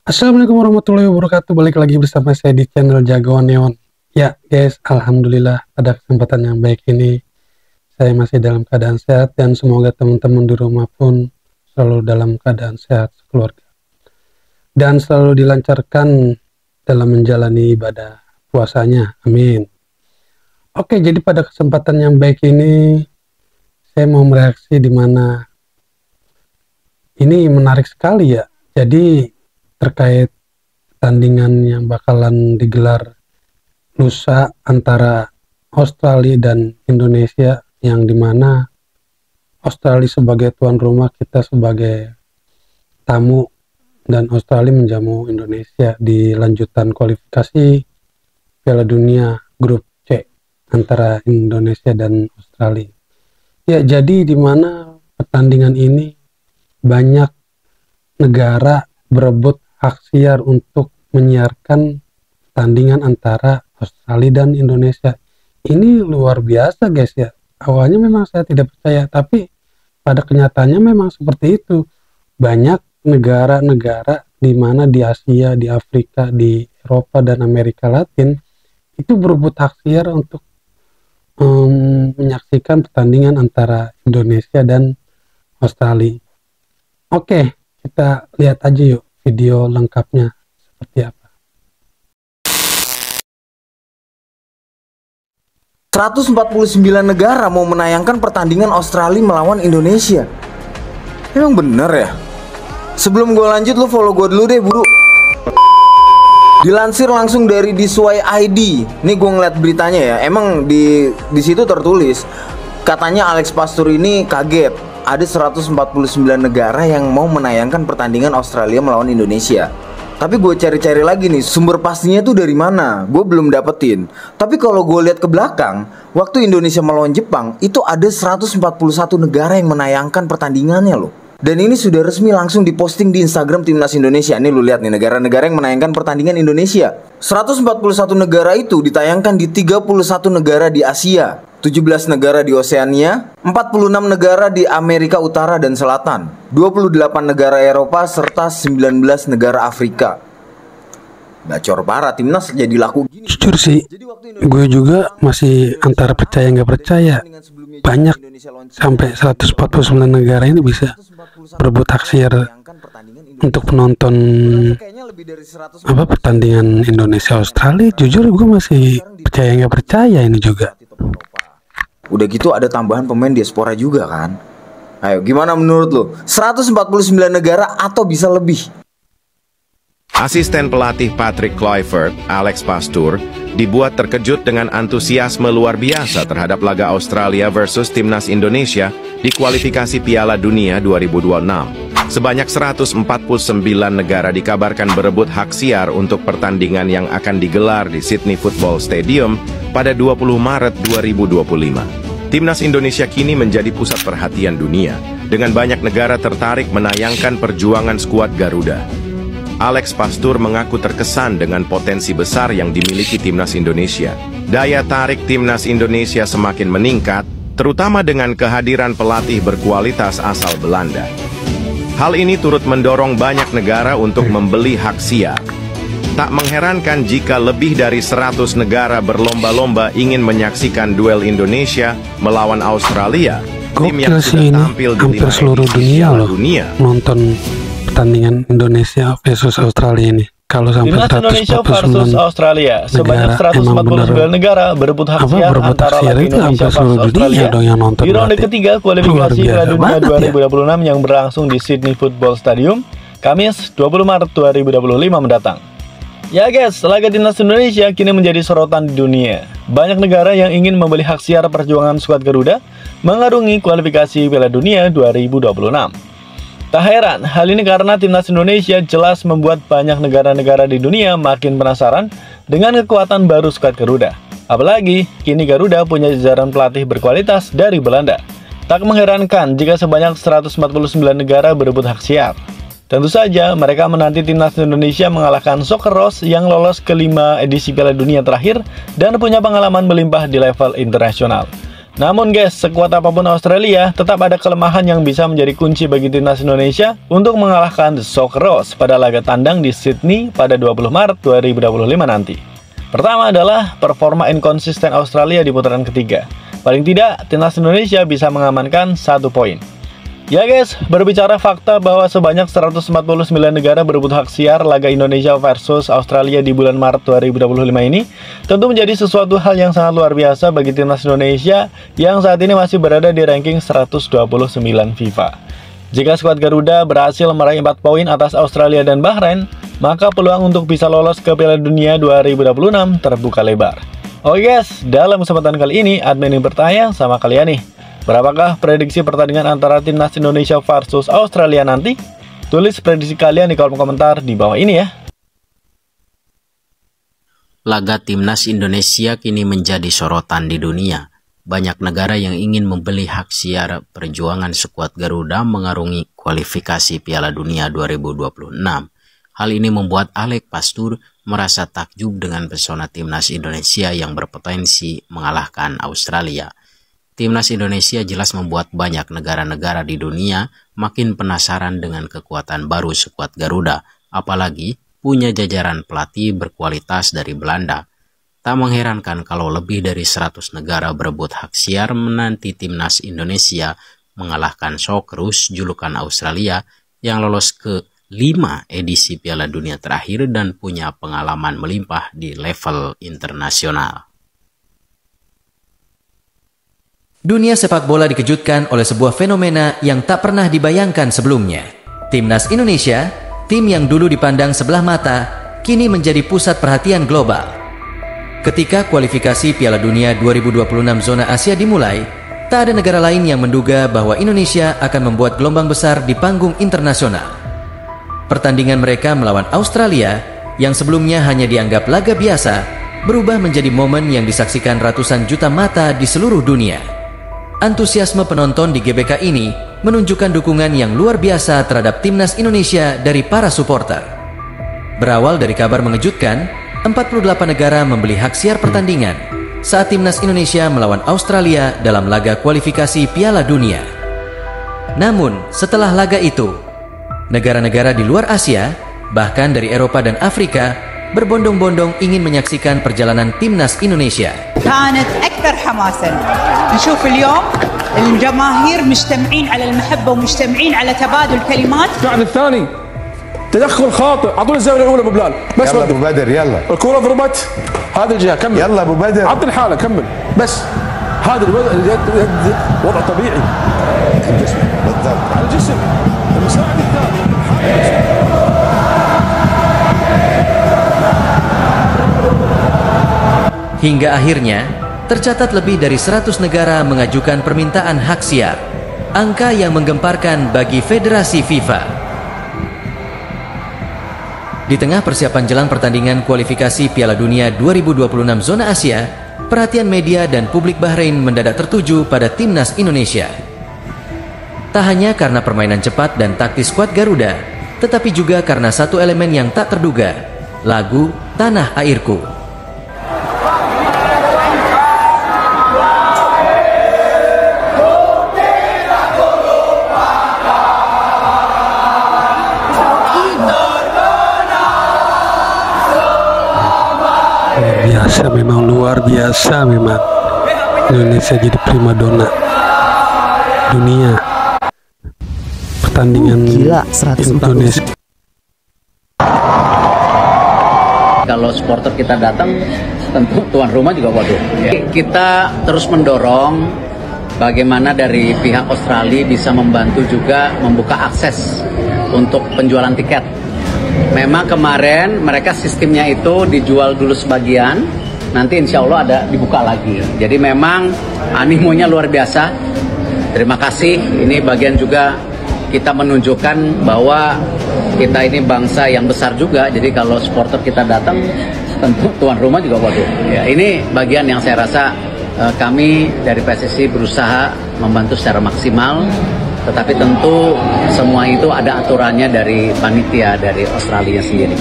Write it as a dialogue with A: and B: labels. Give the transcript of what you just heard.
A: Assalamualaikum warahmatullahi wabarakatuh. Balik lagi bersama saya di channel Jagoan Neon. Ya guys, alhamdulillah pada kesempatan yang baik ini saya masih dalam keadaan sehat dan semoga teman-teman di rumah pun selalu dalam keadaan sehat sekeluarga dan selalu dilancarkan dalam menjalani ibadah puasanya. Amin. Oke, jadi pada kesempatan yang baik ini saya mau mereaksi di mana ini menarik sekali ya. Jadi terkait pertandingan yang bakalan digelar lusa antara Australia dan Indonesia, yang dimana Australia sebagai tuan rumah, kita sebagai tamu, dan Australia menjamu Indonesia di lanjutan kualifikasi Piala Dunia grup C antara Indonesia dan Australia. Ya, jadi dimana pertandingan ini banyak negara berebut hak siar untuk menyiarkan pertandingan antara Australia dan Indonesia. Ini luar biasa guys ya. Awalnya memang saya tidak percaya, tapi pada kenyataannya memang seperti itu. Banyak negara-negara di mana di Asia, di Afrika, di Eropa dan Amerika Latin itu berebut hak siar untuk menyaksikan pertandingan antara Indonesia dan Australia. Oke, kita lihat aja yuk video lengkapnya seperti apa.
B: 149 negara mau menayangkan pertandingan Australia melawan Indonesia. Emang bener ya? Sebelum gue lanjut, lu follow gue dulu deh buru. Dilansir langsung dari Disway ID. Nih gue ngeliat beritanya ya. Emang di situ tertulis katanya Alex Pastur ini kaget ada 149 negara yang mau menayangkan pertandingan Australia melawan Indonesia. Tapi gue cari-cari lagi nih, sumber pastinya tuh dari mana? Gue belum dapetin. Tapi kalau gue lihat ke belakang, waktu Indonesia melawan Jepang, itu ada 141 negara yang menayangkan pertandingannya loh. Dan ini sudah resmi langsung diposting di Instagram Timnas Indonesia. Nih lu lihat nih, negara-negara yang menayangkan pertandingan Indonesia. 141 negara itu ditayangkan di 31 negara di Asia, 17 negara di Oseania, 46 negara di Amerika Utara dan Selatan, 28 negara Eropa, serta 19 negara Afrika. Bacor parah, timnas jadi laku gini.
A: Jujur sih, gue juga masih antara percaya nggak percaya. Banyak sampai 149 negara ini bisa berebut hak siar untuk penonton pertandingan Indonesia Australia. Jujur gue masih percaya nggak percaya ini juga.
B: Udah gitu ada tambahan pemain diaspora juga kan. Ayo gimana menurut lo? 149 negara atau bisa lebih?
C: Asisten pelatih Patrick Kluivert, Alex Pastur, dibuat terkejut dengan antusiasme luar biasa terhadap laga Australia versus Timnas Indonesia di kualifikasi Piala Dunia 2026. Sebanyak 149 negara dikabarkan berebut hak siar untuk pertandingan yang akan digelar di Sydney Football Stadium pada 20 Maret 2025. Timnas Indonesia kini menjadi pusat perhatian dunia, dengan banyak negara tertarik menayangkan perjuangan skuad Garuda. Alex Pastur mengaku terkesan dengan potensi besar yang dimiliki Timnas Indonesia. Daya tarik Timnas Indonesia semakin meningkat, terutama dengan kehadiran pelatih berkualitas asal Belanda. Hal ini turut mendorong banyak negara untuk membeli hak siar. Tak mengherankan jika lebih dari 100 negara berlomba-lomba ingin menyaksikan duel Indonesia melawan Australia. Tim yang sudah tampil di
A: hampir seluruh dunia loh nonton pertandingan Indonesia versus Australia ini. Kalau sampai
D: Timnas Indonesia versus Australia, sebanyak 149 negara berebut hak siar antara laga Indonesia versus Australia di ronde ketiga kualifikasi Piala Dunia 2026 yang berlangsung di Sydney Football Stadium Kamis 20 Maret 2025 mendatang. Ya guys, laga Timnas Indonesia kini menjadi sorotan di dunia. Banyak negara yang ingin membeli hak siar perjuangan skuad Garuda mengarungi kualifikasi Piala Dunia 2026. Tak heran, hal ini karena Timnas Indonesia jelas membuat banyak negara-negara di dunia makin penasaran dengan kekuatan baru skuad Garuda. Apalagi, kini Garuda punya jajaran pelatih berkualitas dari Belanda. Tak mengherankan jika sebanyak 149 negara berebut hak siar. Tentu saja, mereka menanti Timnas Indonesia mengalahkan Socceroos yang lolos ke 5 edisi Piala Dunia terakhir dan punya pengalaman melimpah di level internasional. Namun guys, sekuat apapun Australia, tetap ada kelemahan yang bisa menjadi kunci bagi timnas Indonesia untuk mengalahkan The Socceroos pada laga tandang di Sydney pada 20 Maret 2025 nanti. Pertama adalah performa inkonsisten Australia di putaran ketiga. Paling tidak, timnas Indonesia bisa mengamankan 1 poin. Ya guys, berbicara fakta bahwa sebanyak 149 negara berebut hak siar laga Indonesia versus Australia di bulan Maret 2025 ini tentu menjadi sesuatu hal yang sangat luar biasa bagi timnas Indonesia yang saat ini masih berada di ranking 129 FIFA. Jika skuad Garuda berhasil meraih 4 poin atas Australia dan Bahrain, maka peluang untuk bisa lolos ke Piala Dunia 2026 terbuka lebar. Oke guys, dalam kesempatan kali ini admin ingin bertanya sama kalian nih, berapakah prediksi pertandingan antara timnas Indonesia versus Australia nanti? Tulis prediksi kalian di kolom komentar di bawah ini ya.
E: Laga timnas Indonesia kini menjadi sorotan di dunia. Banyak negara yang ingin membeli hak siar perjuangan skuad Garuda mengarungi kualifikasi Piala Dunia 2026. Hal ini membuat Alex Pastur merasa takjub dengan pesona timnas Indonesia yang berpotensi mengalahkan Australia. Timnas Indonesia jelas membuat banyak negara-negara di dunia makin penasaran dengan kekuatan baru skuad Garuda, apalagi punya jajaran pelatih berkualitas dari Belanda. Tak mengherankan kalau lebih dari 100 negara berebut hak siar menanti timnas Indonesia mengalahkan Socceroos julukan Australia yang lolos ke 5 edisi Piala Dunia terakhir dan punya pengalaman melimpah di level internasional.
F: Dunia sepak bola dikejutkan oleh sebuah fenomena yang tak pernah dibayangkan sebelumnya. Timnas Indonesia, tim yang dulu dipandang sebelah mata, kini menjadi pusat perhatian global. Ketika kualifikasi Piala Dunia 2026 zona Asia dimulai, tak ada negara lain yang menduga bahwa Indonesia akan membuat gelombang besar di panggung internasional. Pertandingan mereka melawan Australia, yang sebelumnya hanya dianggap laga biasa, berubah menjadi momen yang disaksikan ratusan juta mata di seluruh dunia. Antusiasme penonton di GBK ini menunjukkan dukungan yang luar biasa terhadap timnas Indonesia dari para supporter. Berawal dari kabar mengejutkan, 48 negara membeli hak siar pertandingan saat timnas Indonesia melawan Australia dalam laga kualifikasi Piala Dunia. Namun, setelah laga itu, negara-negara di luar Asia, bahkan dari Eropa dan Afrika, berbondong-bondong ingin menyaksikan perjalanan timnas Indonesia.
G: كانت أكثر حماساً. نشوف اليوم الجماهير مجتمعين على المحبة ومجتمعين على تبادل كلمات. الشوط الثاني تدخل خاطئ، أعطوني الزاوية الأولى أبو بلال. بس يلا أبو بدر يلا. الكرة ضربت هذه الجهة كمل. يلا أبو بدر. أعطني الحالة كمل. بس هذا وضع طبيعي. الجسم بالضبط. على الجسم. المساعد الثاني.
F: Hingga akhirnya, tercatat lebih dari 100 negara mengajukan permintaan hak siar, angka yang menggemparkan bagi Federasi FIFA. Di tengah persiapan jelang pertandingan kualifikasi Piala Dunia 2026 zona Asia, perhatian media dan publik Bahrain mendadak tertuju pada timnas Indonesia. Tak hanya karena permainan cepat dan taktis skuad Garuda, tetapi juga karena satu elemen yang tak terduga, lagu Tanah Airku.
A: Luar biasa memang Indonesia jadi primadona dunia pertandingan
H: gila, 140.
A: Indonesia.
I: Kalau supporter kita datang, tentu tuan rumah juga waduh. Kita terus mendorong bagaimana dari pihak Australia bisa membantu juga membuka akses untuk penjualan tiket. Memang kemarin mereka sistemnya itu dijual dulu sebagian, nanti insya Allah ada dibuka lagi. Jadi memang animonya luar biasa. Terima kasih, ini bagian juga kita menunjukkan bahwa kita ini bangsa yang besar juga. Jadi kalau supporter kita datang, tentu tuan rumah juga waduh. Ya, ini bagian yang saya rasa kami dari PSSI berusaha membantu secara maksimal. Tetapi tentu semua itu ada aturannya dari panitia dari Australia sendiri.